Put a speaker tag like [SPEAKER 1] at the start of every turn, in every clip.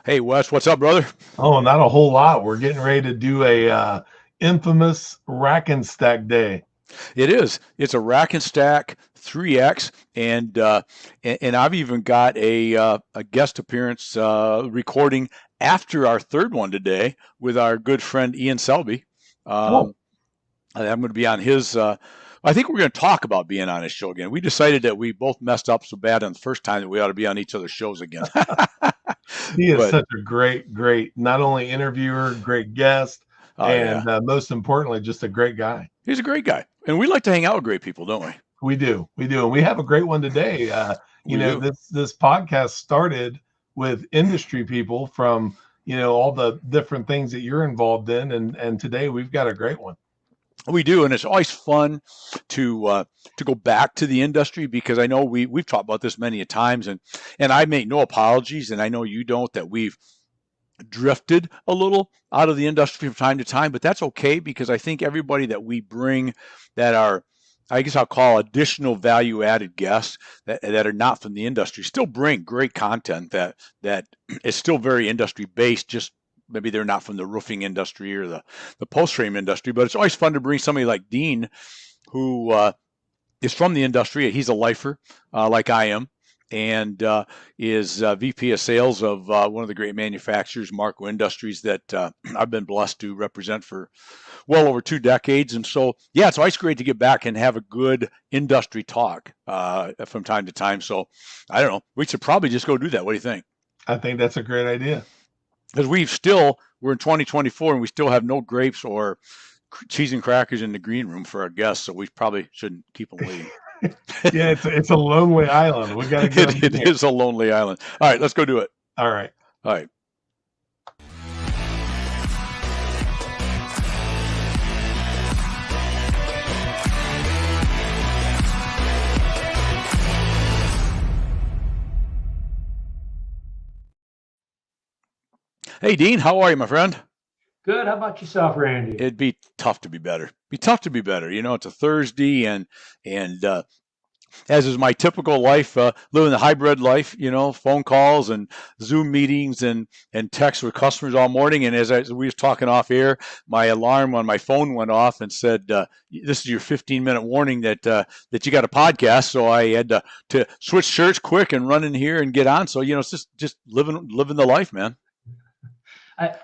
[SPEAKER 1] Hey Wes, what's up, brother?
[SPEAKER 2] Oh, not a whole lot. We're getting ready to do a infamous rack and stack day.
[SPEAKER 1] It is. It's a rack and stack 3X, and I've even got a guest appearance recording after our third one today with our good friend Ian Selby.
[SPEAKER 2] Oh,
[SPEAKER 1] Um, I'm going to be on his. I think we're going to talk about being on his show again. We decided that we both messed up so bad on the first time that we ought to be on each other's shows again.
[SPEAKER 2] he is
[SPEAKER 1] But
[SPEAKER 2] such a great, not only interviewer, great guest,
[SPEAKER 1] oh yeah,
[SPEAKER 2] and most importantly, just a great guy.
[SPEAKER 1] he's a great guy, and we like to hang out with great people, don't we?
[SPEAKER 2] We do, and we have a great one today.
[SPEAKER 1] We do.
[SPEAKER 2] This podcast started with industry people from all the different things that you're involved in, and today we've got a great one.
[SPEAKER 1] We do, and it's always fun to go back to the industry because I know we've talked about this many a times, and I make no apologies, and I know you don't, that we've drifted a little out of the industry from time to time, but that's okay because I think everybody that we bring that are, I guess I'll call additional value added guests that are not from the industry still bring great content that is still very industry based, just maybe they're not from the roofing industry or the post frame industry, but it's always fun to bring somebody like Dean who is from the industry. He's a lifer like I am, and is VP of sales of one of the great manufacturers, Marco Industries, that I've been blessed to represent for well over 2 decades. And so, yeah, it's always great to get back and have a good industry talk from time to time. So, I don't know. We should probably just go do that. What do you think?
[SPEAKER 2] I think that's a great idea.
[SPEAKER 1] Because we're in 2024 and we still have no grapes or cheese and crackers in the green room for our guests. So we probably shouldn't keep them waiting.
[SPEAKER 2] Yeah, it's a lonely island. We got to get them in
[SPEAKER 1] It
[SPEAKER 2] here.
[SPEAKER 1] is a lonely island. All right, let's go do it.
[SPEAKER 2] All right.
[SPEAKER 1] All right. Hey, Dean, how are you, my friend?
[SPEAKER 3] Good. How about yourself, Randy?
[SPEAKER 1] It'd be tough to be better. Be tough to be better. You know, it's a Thursday, and as is my typical life, living the hybrid life. You know, phone calls and Zoom meetings and texts with customers all morning. And we was talking off air, my alarm on my phone went off and said, "This is your 15-minute warning that you got a podcast." So I had to switch shirts quick and run in here and get on. So you know, it's just living the life, man.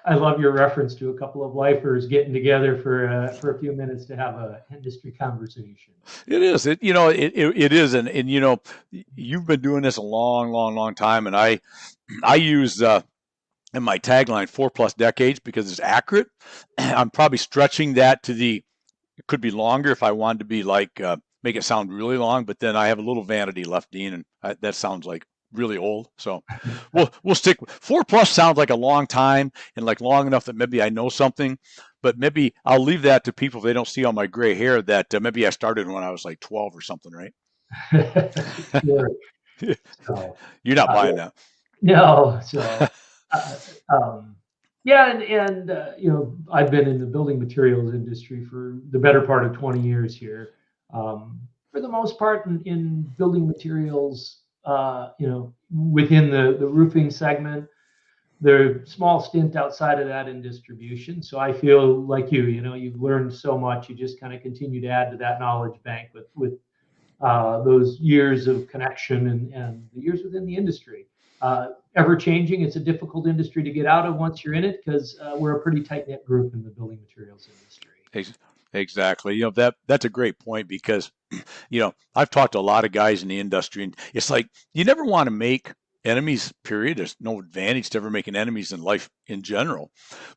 [SPEAKER 3] I love your reference to a couple of lifers getting together for a few minutes to have a industry conversation.
[SPEAKER 1] It is. It is, and you know, you've been doing this a long time, and I use in my tagline 4+ decades because it's accurate. I'm probably stretching that to it could be longer if I wanted to be like make it sound really long, but then I have a little vanity left, Dean, and that sounds like really old. So we'll stick. 4+ sounds like a long time and like long enough that maybe I know something, but maybe I'll leave that to people if they don't see all my gray hair that maybe I started when I was like 12 or something, right?
[SPEAKER 3] Sure. So,
[SPEAKER 1] You're not
[SPEAKER 3] uh,
[SPEAKER 1] buying that.
[SPEAKER 3] no. So, uh, yeah, and I've been in the building materials industry for the better part of 20 years here. For the most part, in building materials, within the roofing segment. Their small stint outside of that in distribution. So I feel like you've learned so much. You just kind of continue to add to that knowledge bank with those years of connection and the years within the industry. Ever changing. It's a difficult industry to get out of once you're in it because we're a pretty tight knit group in the building materials industry.
[SPEAKER 1] Exactly. You know, that's a great point because, you know, I've talked to a lot of guys in the industry and it's like you never want to make enemies, period. There's no advantage to ever making enemies in life in general.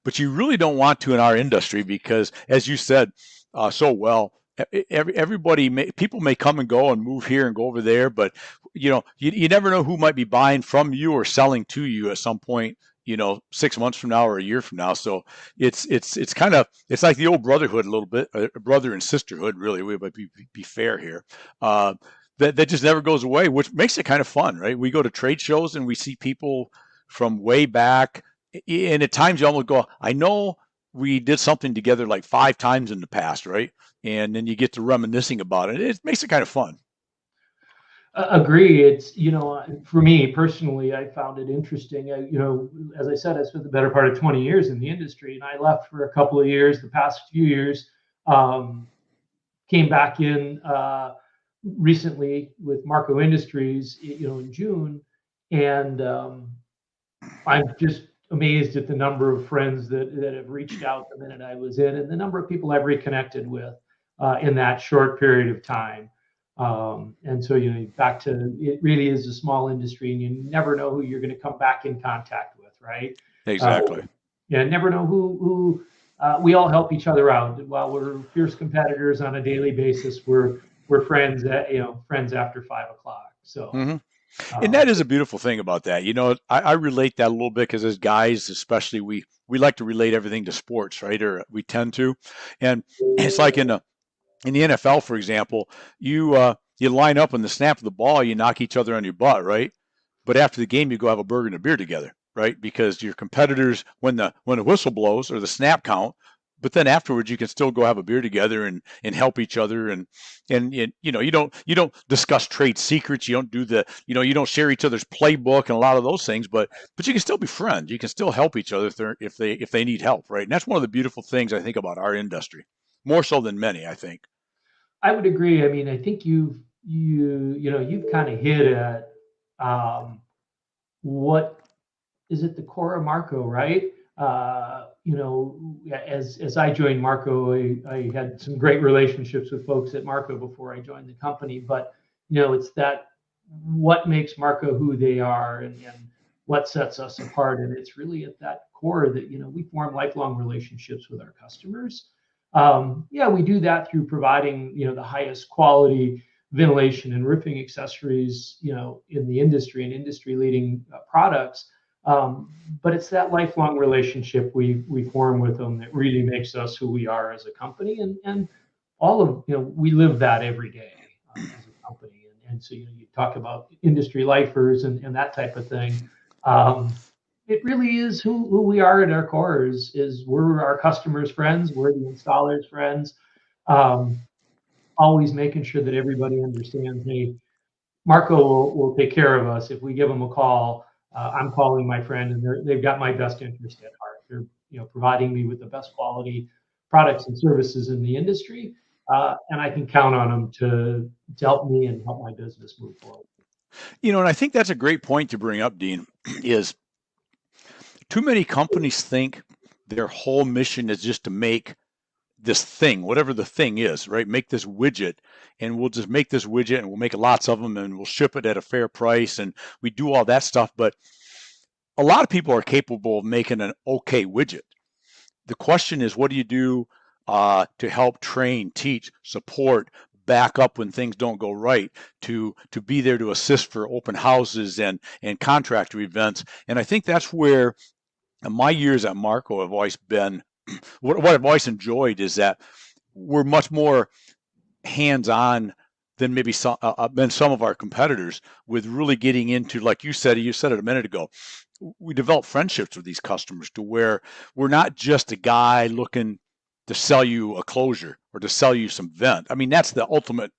[SPEAKER 1] But you really don't want to in our industry because, as you said so well, people may come and go and move here and go over there, but you know, you never know who might be buying from you or selling to you at some point, you know, 6 months from now or a year from now. So it's kind of it's like the old brotherhood a little bit, a brother and sisterhood, really. We would be fair here. That just never goes away, which makes it kind of fun, right? We go to trade shows and we see people from way back, and at times you almost go, I know we did something together like 5 times in the past, right? And then you get to reminiscing about it. It makes it kind of fun.
[SPEAKER 3] Agree. It's, for me personally, I found it interesting. As I said, I spent the better part of 20 years in the industry, and I left for a couple of years, the past few years, um, came back in recently with Marco Industries, in June, and I'm just amazed at the number of friends that have reached out the minute I was in, and the number of people I've reconnected with in that short period of time. And so, back to, it really is a small industry, and you never know who you're going to come back in contact with, right?
[SPEAKER 1] Exactly.
[SPEAKER 3] Yeah, never know who. We all help each other out. While we're fierce competitors on a daily basis, we're friends. Friends after 5 o'clock. So.
[SPEAKER 1] Mm-hmm. And that is a beautiful thing about that. I relate that a little bit because as guys, especially, we like to relate everything to sports, right? Or we tend to. And it's like in the NFL, for example, you line up on the snap of the ball, you knock each other on your butt, right? But after the game, you go have a burger and a beer together, right? Because your competitors, when the whistle blows or the snap count, but then afterwards you can still go have a beer together and help each other and you don't discuss trade secrets, you don't do you don't share each other's playbook and a lot of those things, but you can still be friends, you can still help each other if they need help, right? And that's one of the beautiful things I think about our industry, more so than many, I think.
[SPEAKER 3] I would agree. I mean, I think you've kind of hit at what is at the core of Marco, right? As I joined Marco, I had some great relationships with folks at Marco before I joined the company. But it's that what makes Marco who they are, and what sets us apart, and it's really at that core that we form lifelong relationships with our customers. Yeah, we do that through providing the highest quality ventilation and roofing accessories in the industry, and industry leading products. But it's that lifelong relationship we form with them that really makes us who we are as a company, and all of we live that every day as a company. And so you talk about industry lifers and that type of thing. It really is who we are at our core. Is we're our customers' friends, we're the installers' friends. Um, Always making sure that everybody understands, hey, Marco will take care of us if we give them a call. I'm calling my friend, and they've got my best interest at heart. They're providing me with the best quality products and services in the industry, and I can count on them to help me and help my business move forward.
[SPEAKER 1] And I think that's a great point to bring up, Dean, is too many companies think their whole mission is just to make this thing, whatever the thing is, right? Make this widget, and we'll just make this widget and we'll make lots of them and we'll ship it at a fair price and we do all that stuff. But a lot of people are capable of making an okay widget. The question is, what do you do to help train, teach, support, back up when things don't go right, to be there to assist for open houses and contractor events. And I think that's where my years at Marco have always been. What I've always enjoyed is that we're much more hands-on than some of our competitors, with really getting into, like you said it a minute ago, we develop friendships with these customers to where we're not just a guy looking to sell you a closure or to sell you some vent. I mean, that's the ultimate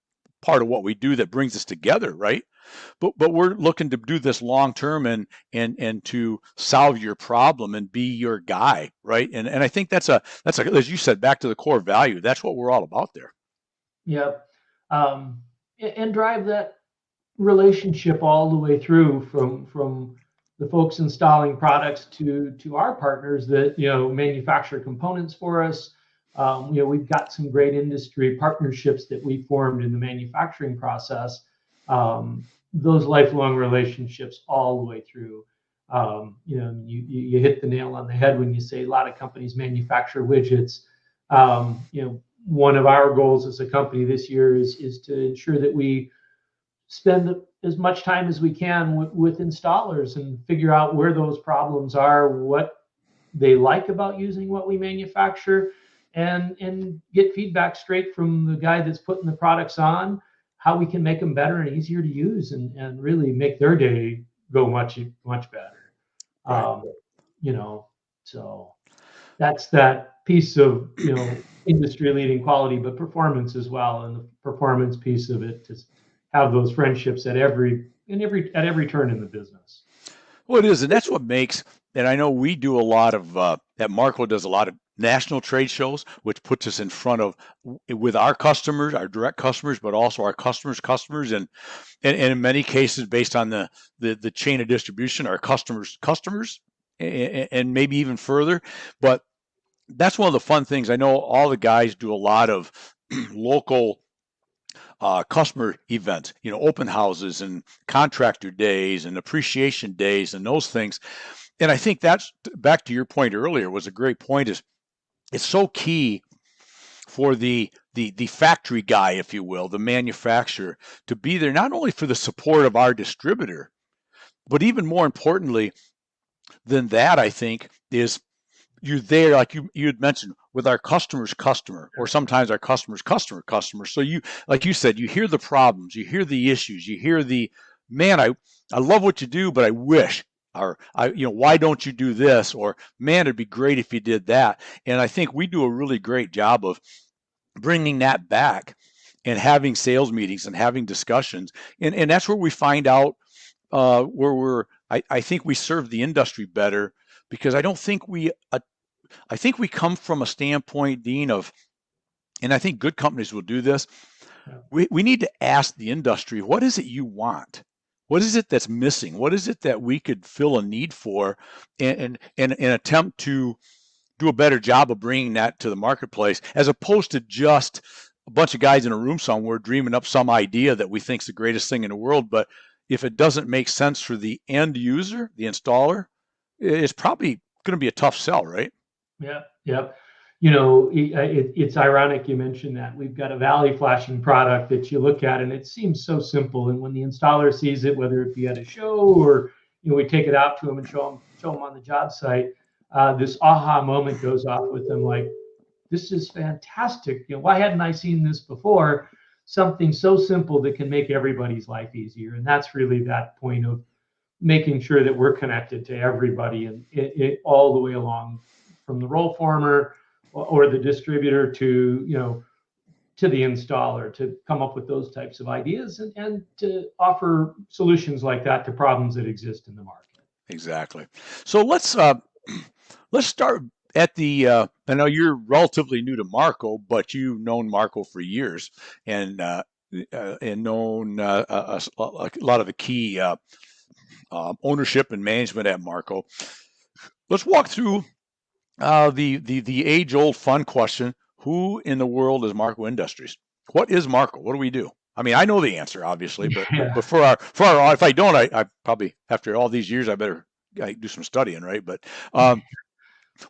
[SPEAKER 1] part of what we do that brings us together, right? But we're looking to do this long term and to solve your problem and be your guy, right? And I think that's as you said, back to the core value. That's what we're all about there.
[SPEAKER 3] Yep. And drive that relationship all the way through from the folks installing products to our partners that manufacture components for us. We've got some great industry partnerships that we formed in the manufacturing process. Those lifelong relationships all the way through. You hit the nail on the head when you say a lot of companies manufacture widgets. One of our goals as a company this year is to ensure that we spend as much time as we can with installers and figure out where those problems are, what they like about using what we manufacture, and get feedback straight from the guy that's putting the products on, how we can make them better and easier to use, and really make their day go much better.
[SPEAKER 1] Right.
[SPEAKER 3] So that's that piece of industry leading quality, but performance as well, and the performance piece of it have those friendships at every turn in the business.
[SPEAKER 1] Well, it is, and that's what makes. And I know we do a lot of at Marco does a lot of national trade shows, which puts us in front of with our customers, our direct customers, but also our customers, and in many cases, based on the chain of distribution, our customers, and maybe even further. But that's one of the fun things. I know all the guys do a lot of local customer events, open houses and contractor days and appreciation days and those things. And I think that's back to your point earlier was a great point. Is it's so key for the factory guy, if you will, the manufacturer, to be there not only for the support of our distributor, but even more importantly than that, I think, is you're there, like you had mentioned, with our customer's customer, or sometimes our customer's customer. So you, like you said, you hear the problems, you hear the issues, you hear the, man, I love what you do, but I wish, or why don't you do this? Or, man, it'd be great if you did that. And I think we do a really great job of bringing that back and having sales meetings and having discussions. And that's where we find out where I think we serve the industry better, because I don't think I think we come from a standpoint, Dean, of, and I think good companies will do this.
[SPEAKER 3] Yeah.
[SPEAKER 1] We need to ask the industry, what is it you want? What is it that's missing? What is it that we could fill a need for, and attempt to do a better job of bringing that to the marketplace, as opposed to just a bunch of guys in a room somewhere dreaming up some idea that we think is the greatest thing in the world. But if it doesn't make sense for the end user, the installer, it's probably going to be a tough sell, right?
[SPEAKER 3] Yeah, yeah. It's ironic you mentioned that. We've got a valley flashing product that you look at and it seems so simple. And when the installer sees it, whether it be at a show or we take it out to them and show them on the job site, this aha moment goes off with them, like, this is fantastic. Why hadn't I seen this before? Something so simple that can make everybody's life easier. And that's really that point of making sure that we're connected to everybody, and it all the way along, from the roll former or the distributor to to the installer, to come up with those types of ideas and to offer solutions like that to problems that exist in the market.
[SPEAKER 1] Exactly. So let's start at the. I know you're relatively new to Marco, but you've known Marco for years, and known a lot of the key ownership and management at Marco. Let's walk through the age-old fun question: who in the world is Marco Industries? What is Marco? What do we do? I mean, I know the answer, obviously, but
[SPEAKER 3] Yeah.
[SPEAKER 1] but for our if I don't, I probably, after all these years, I do some studying, right? But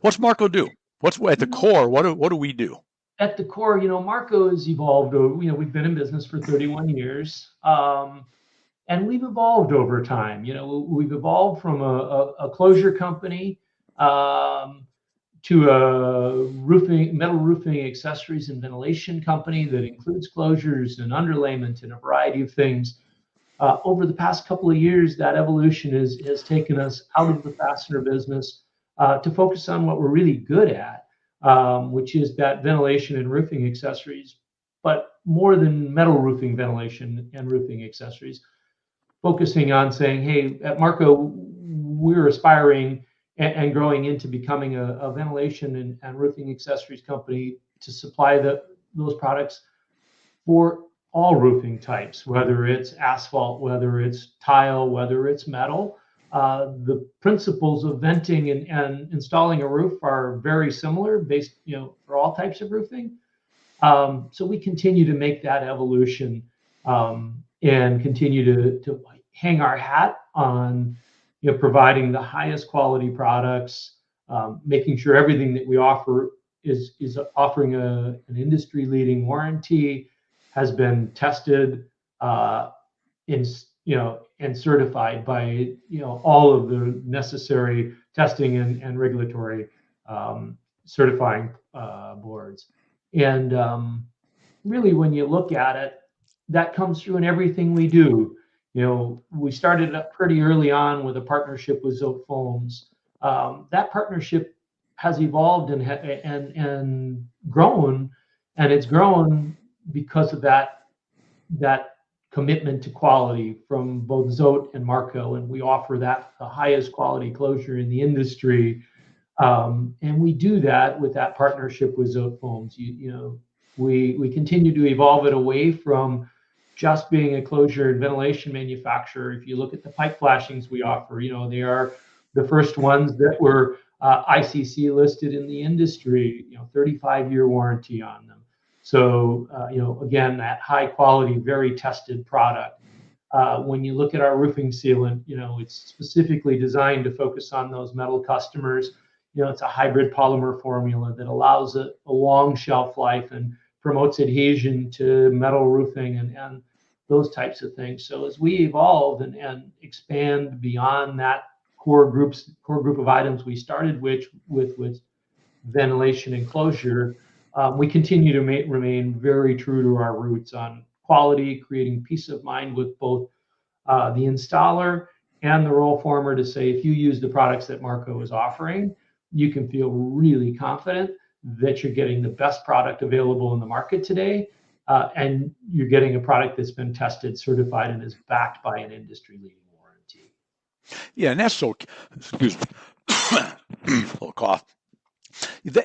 [SPEAKER 1] what's Marco do? What's at the core? What do we do?
[SPEAKER 3] At the core, Marco has evolved. We've been in business for 31 years. And we've evolved over time. We've evolved from a closure company to a metal roofing accessories and ventilation company that includes closures and underlayment and a variety of things. Over the past couple of years, that evolution has taken us out of the fastener business to focus on what we're really good at, which is that ventilation and roofing accessories, but more than metal roofing, ventilation and roofing accessories. Focusing on saying, hey, at Marco, we're aspiring and growing into becoming a ventilation and roofing accessories company to supply those products for all roofing types, whether it's asphalt, whether it's tile, whether it's metal. The principles of venting and installing a roof are very similar, based for all types of roofing. So we continue to make that evolution and continue to hang our hat on providing the highest quality products, making sure everything that we offer is offering an industry leading warranty, has been tested and certified by all of the necessary testing and regulatory certifying boards. And really, when you look at it, that comes through in everything we do. We started up pretty early on with a partnership with Zote Foams. That partnership has evolved and grown, and it's grown because of that commitment to quality from both Zote and Marco, and we offer that the highest quality closure in the industry. And we do that with that partnership with Zote Foams. We continue to evolve it away from just being a closure and ventilation manufacturer. If you look at the pipe flashings we offer, they are the first ones that were ICC listed in the industry. 35-year warranty on them. So again, that high quality, very tested product. When you look at our roofing sealant, it's specifically designed to focus on those metal customers. It's a hybrid polymer formula that allows a long shelf life and promotes adhesion to metal roofing and those types of things. So as we evolve and expand beyond that core group of items we started with ventilation and closure, we continue to remain very true to our roots on quality, creating peace of mind with both the installer and the roll former to say, if you use the products that Marco is offering, you can feel really confident that you're getting the best product available in the market today, and you're getting a product that's been tested, certified, and is backed by an industry-leading warranty.
[SPEAKER 1] Yeah, and that's so, excuse me, a little cough.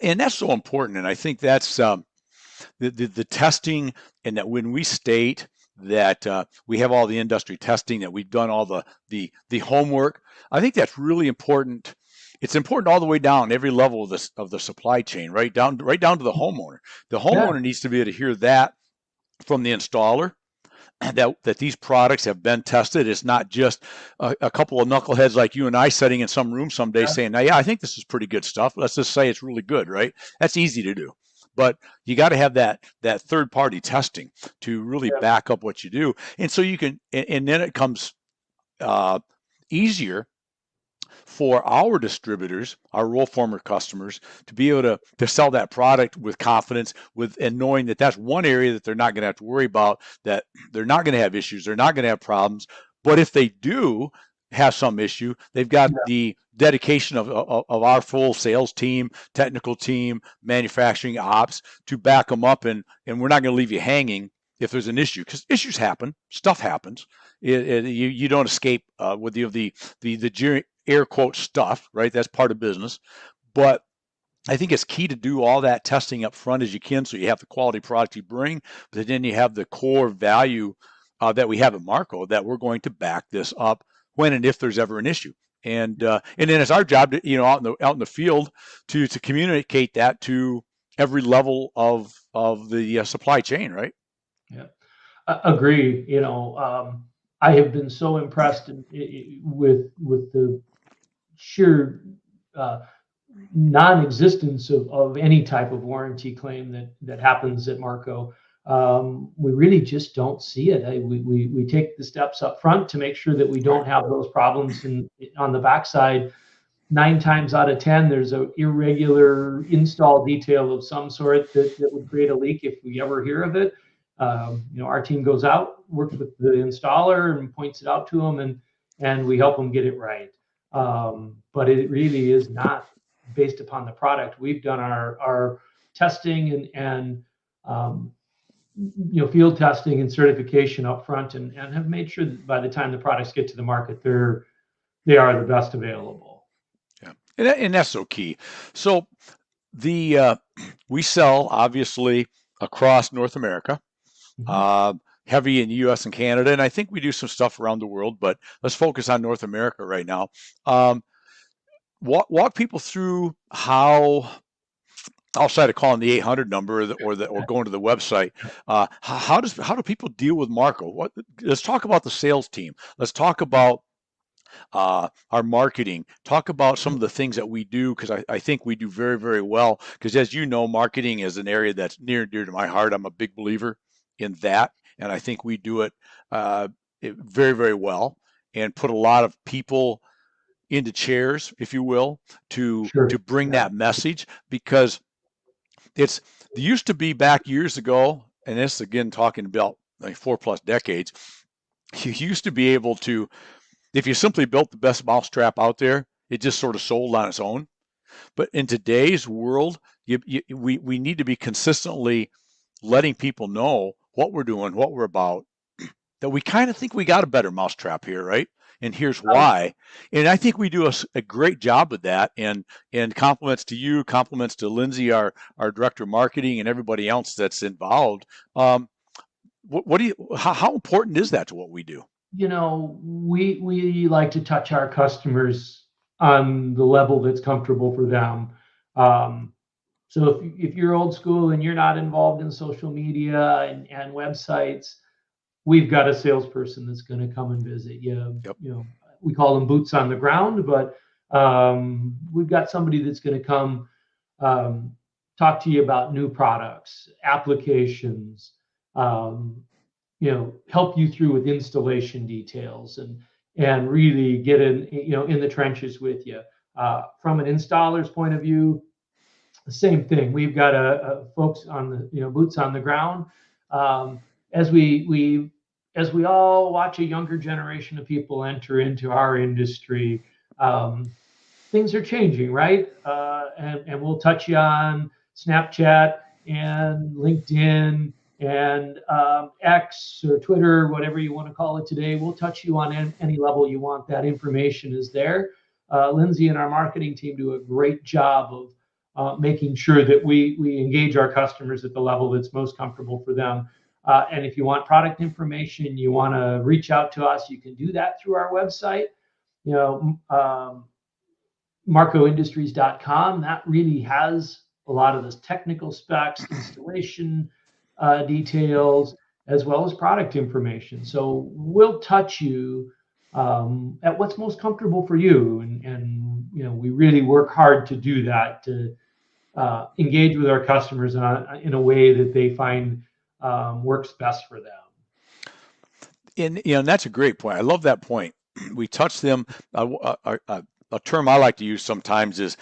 [SPEAKER 1] And that's so important. And I think that's the testing, and that when we state that we have all the industry testing, that we've done all the homework, I think that's really important. It's important all the way down every level of the supply chain, right down to the homeowner. The homeowner needs to be able to hear that from the installer, that these products have been tested. It's not just a couple of knuckleheads like you and I sitting in some room someday saying, now, yeah, I think this is pretty good stuff. Let's just say it's really good, right? That's easy to do. But you got to have that third party testing to really back up what you do. And so you can, and then it comes easier for our distributors, our roll former customers, to be able to sell that product with confidence, and knowing that that's one area that they're not going to have to worry about, that they're not going to have issues, they're not going to have problems. But if they do have some issue, they've got the dedication of our full sales team, technical team, manufacturing ops to back them up, and we're not going to leave you hanging if there's an issue, because issues happen, stuff happens. You don't escape with the air quote stuff, right? That's part of business. But I think it's key to do all that testing up front as you can, so you have the quality product you bring, but then you have the core value that we have at Marco, that we're going to back this up when and if there's ever an issue. And then it's our job to, out in the field to communicate that to every level of the supply chain, right?
[SPEAKER 3] Yeah, agree. I have been so impressed with the sheer non-existence of any type of warranty claim that happens at Marco. We really just don't see it. We take the steps up front to make sure that we don't have those problems, and on the backside, 9 times out of 10, there's an irregular install detail of some sort that would create a leak if we ever hear of it. Our team goes out, works with the installer, and points it out to them, and we help them get it right. But it really is not based upon the product. We've done our testing and field testing and certification up front, and have made sure that by the time the products get to the market, they are the best available.
[SPEAKER 1] Yeah, and that's so key. So we sell obviously across North America. Heavy in the U.S. and Canada, and I think we do some stuff around the world, but let's focus on North America right now. Walk people through how, outside of calling the 800 number or going to the website, how do people deal with Marco? Let's talk about the sales team. Let's talk about our marketing. Talk about some of the things that we do, because I think we do very, very well. Because as you know, marketing is an area that's near and dear to my heart. I'm a big believer in that, and I think we do it very, very well, and put a lot of people into chairs, if you will, to bring that message. Because it used to be back years ago, and this again talking about like 4+ decades, you used to be able to, if you simply built the best mousetrap out there, it just sort of sold on its own. But in today's world, we need to be consistently letting people know what we're doing, what we're about, that we kind of think we got a better mousetrap here, right? And here's
[SPEAKER 3] Um,
[SPEAKER 1] why. And I think we do a great job with that. And compliments to you, compliments to Lindsay, our director of marketing, and everybody else that's involved. Um, what do you? How important is that to what we do?
[SPEAKER 3] we like to touch our customers on the level that's comfortable for them. Um, so if you're old school and you're not involved in social media and websites, we've got a salesperson that's going to come and visit you.
[SPEAKER 1] Yep.
[SPEAKER 3] We call them boots on the ground, but we've got somebody that's going to come um, talk to you about new products, applications, um, help you through with installation details and really get in the trenches with you. From an installer's point of view, same thing. We've got a folks on the boots on the ground. Um, as we all watch a younger generation of people enter into our industry, um, things are changing, right? And we'll touch you on Snapchat and LinkedIn and X or Twitter, whatever you want to call it today. We'll touch you on any level you want. That information is there. Lindsay and our marketing team do a great job of making sure that we engage our customers at the level that's most comfortable for them. And if you want product information, you want to reach out to us, you can do that through our website. You know, marcoindustries.com, that really has a lot of this technical specs, installation details, as well as product information. So we'll touch you at what's most comfortable for you. And we really work hard to do that, to engage with our customers in a way that they find works best for them.
[SPEAKER 1] And that's a great point. I love that point. We touch them. A term I like to use sometimes is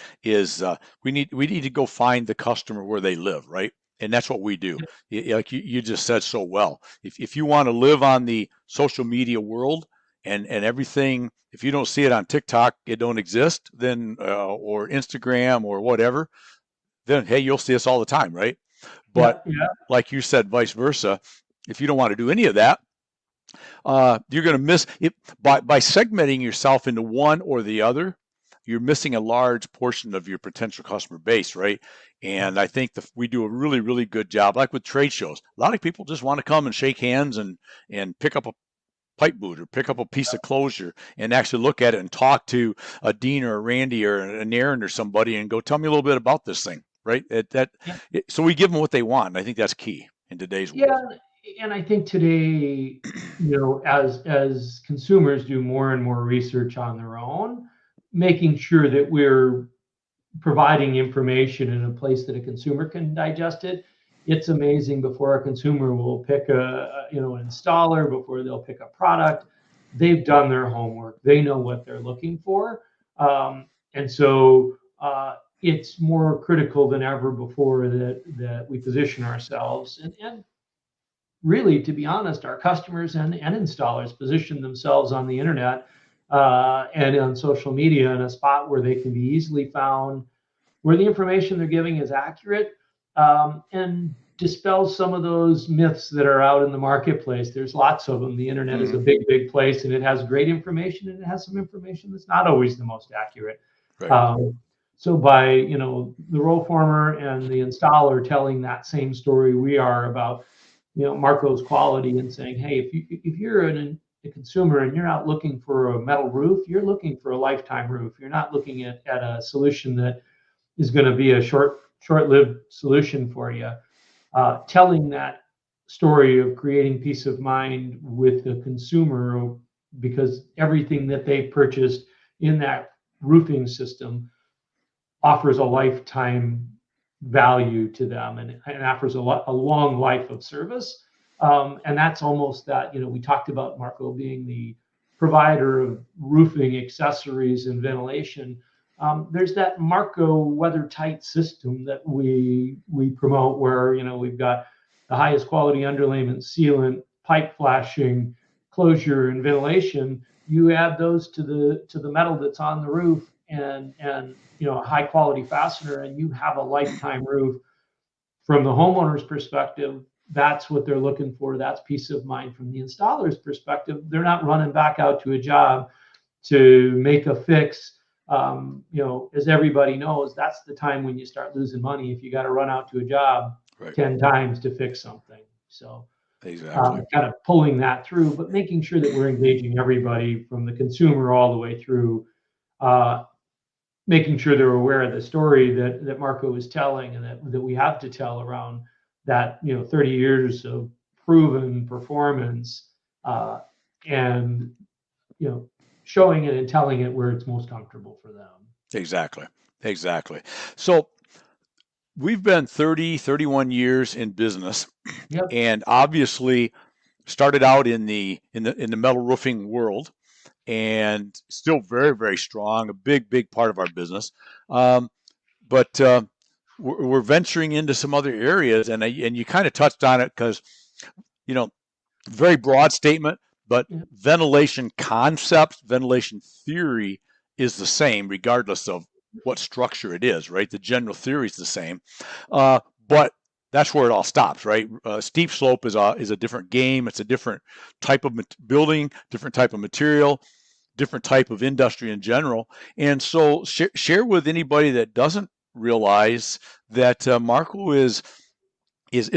[SPEAKER 1] we need to go find the customer where they live, right? And that's what we do. Like you just said so well. If you want to live on the social media world and everything, if you don't see it on TikTok, it don't exist. Then or Instagram or whatever, then hey, you'll see us all the time, right? But
[SPEAKER 3] Yeah, yeah,
[SPEAKER 1] like you said, vice versa. If you don't want to do any of that, you're going to miss it by segmenting yourself into one or the other. You're missing a large portion of your potential customer base, right? And I think we do a really, really good job. Like with trade shows, a lot of people just want to come and shake hands and pick up a pipe boot or pick up a piece of closure and actually look at it and talk to a Dean or a Randy or an Aaron or somebody and go, tell me a little bit about this thing, right?
[SPEAKER 3] yeah.
[SPEAKER 1] So we give them what they want. And I think that's key in today's world.
[SPEAKER 3] Yeah, and I think today, as consumers do more and more research on their own, making sure that we're providing information in a place that a consumer can digest it. It's amazing before a consumer will pick an installer, before they'll pick a product. They've done their homework. They know what they're looking for, and so it's more critical than ever before that we position ourselves and really, to be honest, our customers and installers position themselves on the internet and on social media in a spot where they can be easily found, where the information they're giving is accurate, and dispels some of those myths that are out in the marketplace. There's lots of them. The internet is a big, big place, and it has great information, and it has some information that's not always the most accurate.
[SPEAKER 1] Right.
[SPEAKER 3] So by the roll former and the installer telling that same story we are about Marco's quality and saying, hey, if you're a consumer and you're not looking for a metal roof, you're looking for a lifetime roof. You're not looking at a solution that is going to be a short-lived solution for you. Telling that story of creating peace of mind with the consumer, because everything that they purchased in that roofing system offers a lifetime value to them and offers a long life of service. And that's almost that, we talked about Marco being the provider of roofing accessories and ventilation. There's that Marco weather tight system that we promote where, we've got the highest quality underlayment, sealant, pipe flashing, closure, and ventilation. You add those to the metal that's on the roof and a high quality fastener, and you have a lifetime roof. From the homeowner's perspective, that's what they're looking for. That's peace of mind from the installer's perspective. They're not running back out to a job to make a fix. As everybody knows, that's the time when you start losing money if you got to run out to a job
[SPEAKER 1] Right.
[SPEAKER 3] 10 times to fix something. So
[SPEAKER 1] Exactly.
[SPEAKER 3] kind of pulling that through, but making sure that we're engaging everybody from the consumer all the way through, making sure they're aware of the story that Marco was telling and that we have to tell around that, 30 years of proven performance, and, showing it and telling it where it's most comfortable for them.
[SPEAKER 1] Exactly. So we've been 30, 31 years in business.
[SPEAKER 3] Yep.
[SPEAKER 1] And obviously started out in the metal roofing world, and still very, very strong, a big part of our business. But we're venturing into some other areas, and you kind of touched on it because, very broad statement, but
[SPEAKER 3] Yeah.
[SPEAKER 1] ventilation concept, ventilation theory is the same regardless of what structure it is, right? The general theory is the same, but that's where it all stops, right? Steep slope is a different game. It's a different type of building, different type of material, different type of industry in general. And so share with anybody that doesn't realize that Marco is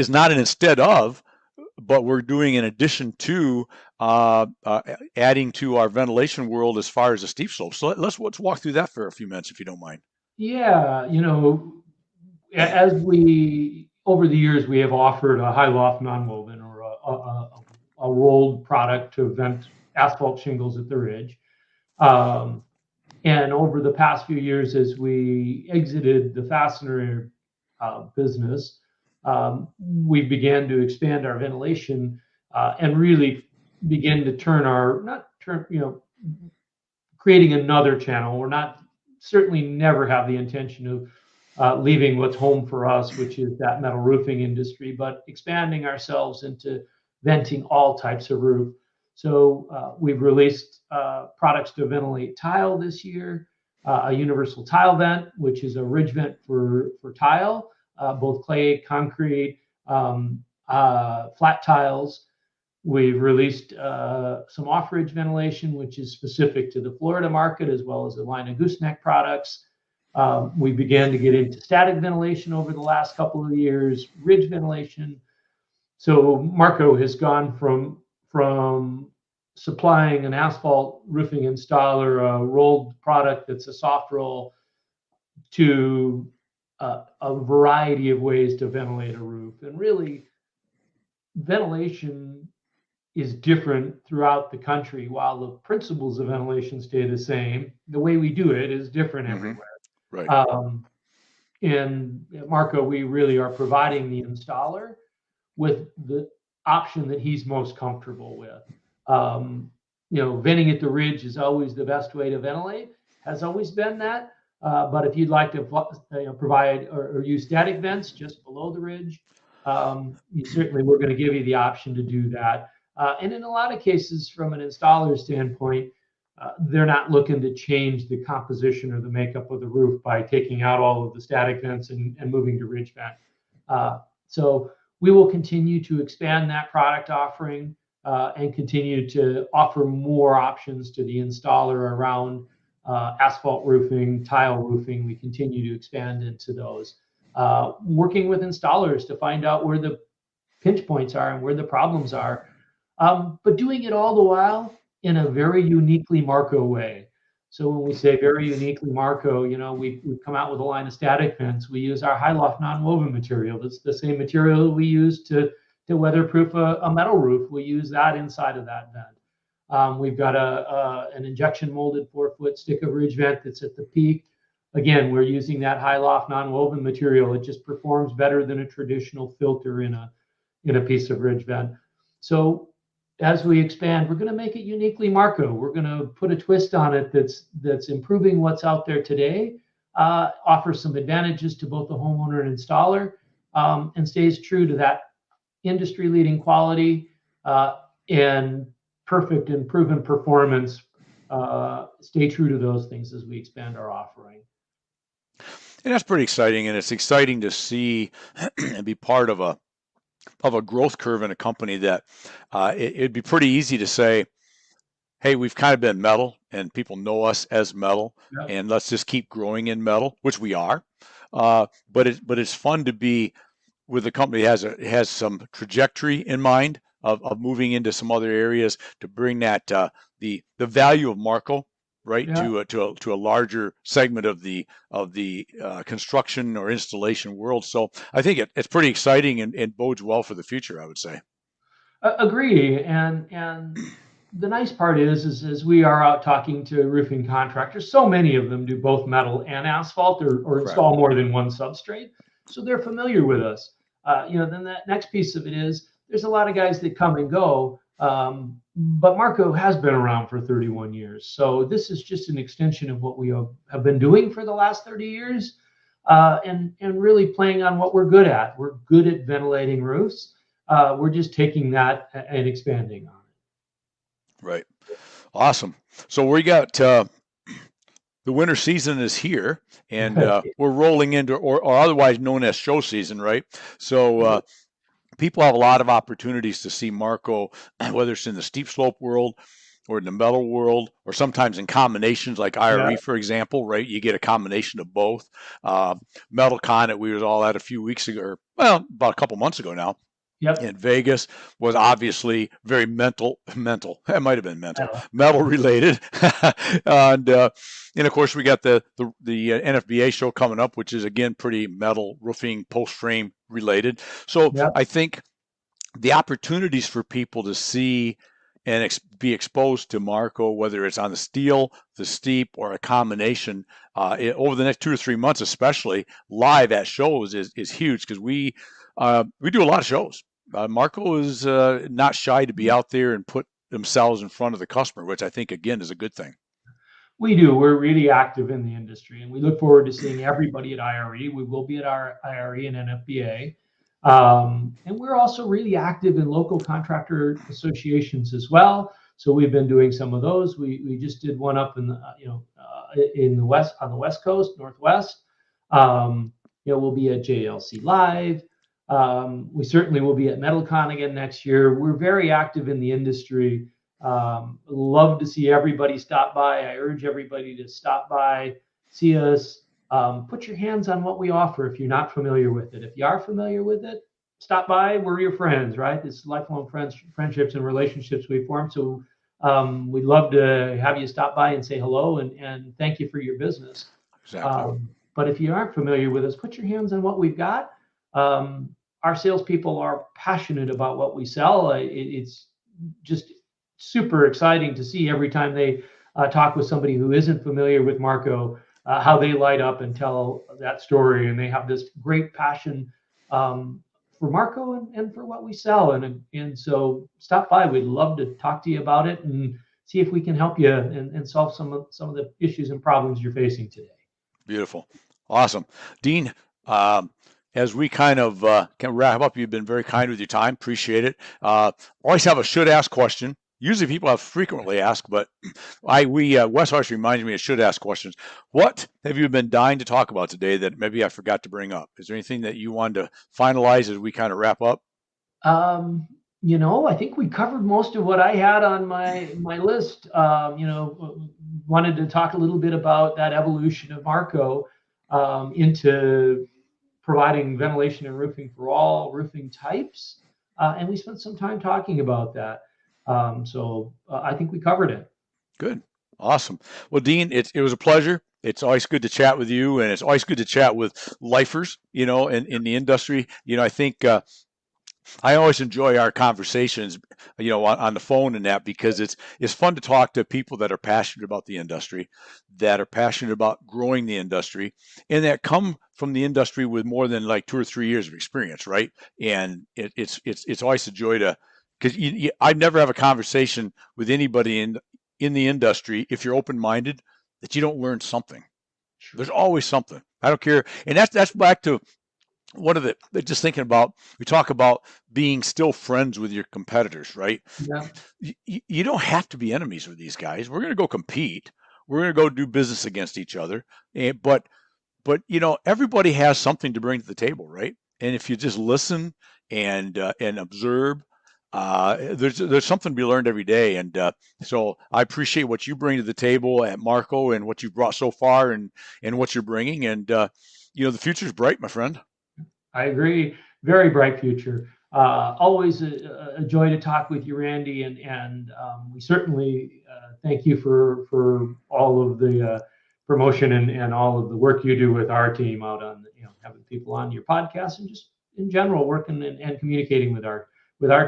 [SPEAKER 1] not an instead of, but we're doing in addition to adding to our ventilation world as far as the steep slope. So let's walk through that for a few minutes, if you don't mind.
[SPEAKER 3] Yeah, as we over the years we have offered a high loft nonwoven or a rolled product to vent asphalt shingles at the ridge. And over the past few years, as we exited the fastener business, we began to expand our ventilation and really begin to creating another channel. We're not certainly never have the intention of leaving what's home for us, which is that metal roofing industry, but expanding ourselves into venting all types of roof. So we've released products to ventilate tile this year, a universal tile vent, which is a ridge vent for tile, both clay, concrete, flat tiles. We've released some off-ridge ventilation, which is specific to the Florida market, as well as a line of gooseneck products. We began to get into static ventilation over the last couple of years, ridge ventilation. So Marco has gone from supplying an asphalt roofing installer a rolled product that's a soft roll to a variety of ways to ventilate a roof. And really, ventilation is different throughout the country. While the principles of ventilation stay the same, the way we do it is different everywhere.
[SPEAKER 1] Right.
[SPEAKER 3] And Marco, we really are providing the installer with the option that he's most comfortable with. Venting at the ridge is always the best way to ventilate, has always been that. But if you'd like to provide or use static vents just below the ridge, we're going to give you the option to do that. And in a lot of cases, from an installer standpoint, they're not looking to change the composition or the makeup of the roof by taking out all of the static vents and moving to ridge vent. So we will continue to expand that product offering and continue to offer more options to the installer around asphalt roofing, tile roofing. We continue to expand into those. Working with installers to find out where the pinch points are and where the problems are, but doing it all the while in a very uniquely Marco way. So when we say very uniquely Marco, we've come out with a line of static vents. We use our high loft non-woven material. That's the same material we use to weatherproof a metal roof. We use that inside of that vent. We've got an injection molded 4-foot stick of ridge vent that's at the peak. Again, we're using that high loft non-woven material. It just performs better than a traditional filter in a piece of ridge vent. So as we expand, we're going to make it uniquely Marco. We're going to put a twist on it that's improving what's out there today, offer some advantages to both the homeowner and installer, and stays true to that industry-leading quality and perfect and proven performance. Stay true to those things as we expand our offering.
[SPEAKER 1] And that's pretty exciting, and it's exciting to see and be part of a of a growth curve in a company that it'd be pretty easy to say, hey, we've kind of been metal and people know us as metal,
[SPEAKER 3] Yep.
[SPEAKER 1] and let's just keep growing in metal, which we are. But it's fun to be with a company that has some trajectory in mind of moving into some other areas to bring that the value of Marco right
[SPEAKER 3] Yeah.
[SPEAKER 1] to a larger segment of the construction or installation world. So I think it's pretty exciting and bodes well for the future, I would say.
[SPEAKER 3] Agree. And the nice part is we are out talking to roofing contractors. So many of them do both metal and asphalt, or
[SPEAKER 1] Correct.
[SPEAKER 3] install more than one substrate, so they're familiar with us. Then that next piece of it is there's a lot of guys that come and go, but Marco has been around for 31 years. So this is just an extension of what we have been doing for the last 30 years, and really playing on what we're good at. We're good at ventilating roofs. We're just taking that and expanding on it.
[SPEAKER 1] Right. Awesome. So we got the winter season is here, and we're rolling into or otherwise known as show season, right? So people have a lot of opportunities to see Marco, whether it's in the steep slope world or in the metal world, or sometimes in combinations like
[SPEAKER 3] Yeah.
[SPEAKER 1] IRE, for example, right? You get a combination of both. Metal Con that we was all at a few weeks ago, or well, about a couple months ago now.
[SPEAKER 3] Yep.
[SPEAKER 1] In Vegas was obviously very mental. It might have been metal related, and of course we got the NFBA show coming up, which is again pretty metal roofing post frame related. So
[SPEAKER 3] Yep.
[SPEAKER 1] I think the opportunities for people to see and be exposed to Marco, whether it's on the steel, the steep, or a combination, over the next 2 or 3 months, especially live at shows, is huge because we do a lot of shows. Marco is not shy to be out there and put themselves in front of the customer, which I think again is a good thing.
[SPEAKER 3] We do. We're really active in the industry, and we look forward to seeing everybody at IRE. We will be at our IRE and NFBA. And we're also really active in local contractor associations as well. So we've been doing some of those. We just did one up in the in the west, on the West Coast, Northwest. We'll be at JLC Live. We certainly will be at MetalCon again next year. We're very active in the industry. Love to see everybody stop by. I urge everybody to stop by, see us, put your hands on what we offer if you're not familiar with it. If you are familiar with it, stop by. We're your friends, right? It's lifelong friendships and relationships we form. So we'd love to have you stop by and say hello and thank you for your business.
[SPEAKER 1] Exactly.
[SPEAKER 3] But if you aren't familiar with us, put your hands on what we've got. Our salespeople are passionate about what we sell. It's just super exciting to see every time they talk with somebody who isn't familiar with Marco, how they light up and tell that story, and they have this great passion for Marco and for what we sell. And so stop by. We'd love to talk to you about it and see if we can help you and solve some of the issues and problems you're facing today.
[SPEAKER 1] Beautiful. Awesome. Dean, as we kind of can wrap up, you've been very kind with your time. Appreciate it. Always have a should ask question. Usually people have frequently asked, but West Harsh reminds me of should ask questions. What have you been dying to talk about today that maybe I forgot to bring up? Is there anything that you wanted to finalize as we kind of wrap up?
[SPEAKER 3] I think we covered most of what I had on my list. Wanted to talk a little bit about that evolution of Marco into providing ventilation and roofing for all roofing types, and we spent some time talking about that. So I think we covered it.
[SPEAKER 1] Good. Awesome. Well, Dean, it was a pleasure. It's always good to chat with you, and it's always good to chat with lifers, in the industry. I think I always enjoy our conversations, on the phone and that, because it's fun to talk to people that are passionate about the industry, that are passionate about growing the industry, and that come from the industry with more than like 2 or 3 years of experience, right? And it's always a joy to, because I'd never have a conversation with anybody in the industry if you're open-minded that you don't learn something.
[SPEAKER 3] Sure.
[SPEAKER 1] There's always something. I don't care, and that's back to one of the just thinking about, we talk about being still friends with your competitors, right?
[SPEAKER 3] Yeah.
[SPEAKER 1] You don't have to be enemies with these guys. We're going to go compete. We're going to go do business against each other. But everybody has something to bring to the table, right? And if you just listen and observe, there's something to be learned every day. And so I appreciate what you bring to the table at Marco and what you've brought so far and what you're bringing. And the future's bright, my friend.
[SPEAKER 3] I agree. Very bright future. Always a joy to talk with you, Randy, and we certainly thank you for all of the promotion and all of the work you do with our team out on having people on your podcast and just in general working and communicating with our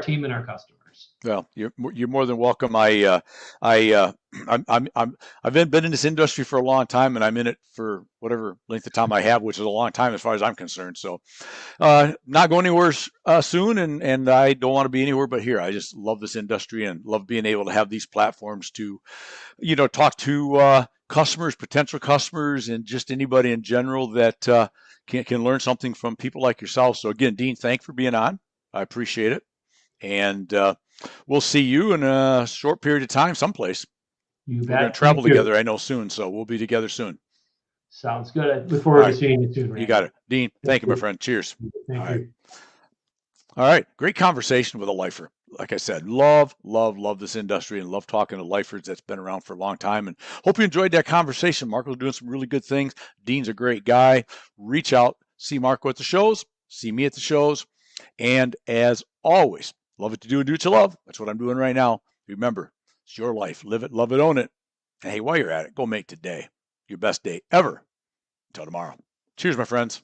[SPEAKER 3] team and our customers.
[SPEAKER 1] Well, you're more than welcome. I've been in this industry for a long time, and I'm in it for whatever length of time I have, which is a long time as far as I'm concerned. So, not going anywhere soon, and I don't want to be anywhere but here. I just love this industry and love being able to have these platforms to, talk to customers, potential customers, and just anybody in general that can learn something from people like yourself. So again, Dean, thanks for being on. I appreciate it. And we'll see you in a short period of time someplace.
[SPEAKER 3] You
[SPEAKER 1] We're going to
[SPEAKER 3] bet.
[SPEAKER 1] travel
[SPEAKER 3] Thank you.
[SPEAKER 1] together, I know, soon. So we'll be together soon.
[SPEAKER 3] Sounds good. I look forward
[SPEAKER 1] All
[SPEAKER 3] to
[SPEAKER 1] right.
[SPEAKER 3] seeing you soon, Randy.
[SPEAKER 1] You got it. Dean, thank you, my
[SPEAKER 3] you.
[SPEAKER 1] friend. Cheers.
[SPEAKER 3] Thank
[SPEAKER 1] All
[SPEAKER 3] you.
[SPEAKER 1] right. All right. Great conversation with a lifer. Like I said, love this industry and love talking to lifers that's been around for a long time. And hope you enjoyed that conversation. Marco's doing some really good things. Dean's a great guy. Reach out, see Marco at the shows, see me at the shows. And as always, love it to do and do what you love. That's what I'm doing right now. Remember, it's your life. Live it, love it, own it. And hey, while you're at it, go make today your best day ever. Until tomorrow. Cheers, my friends.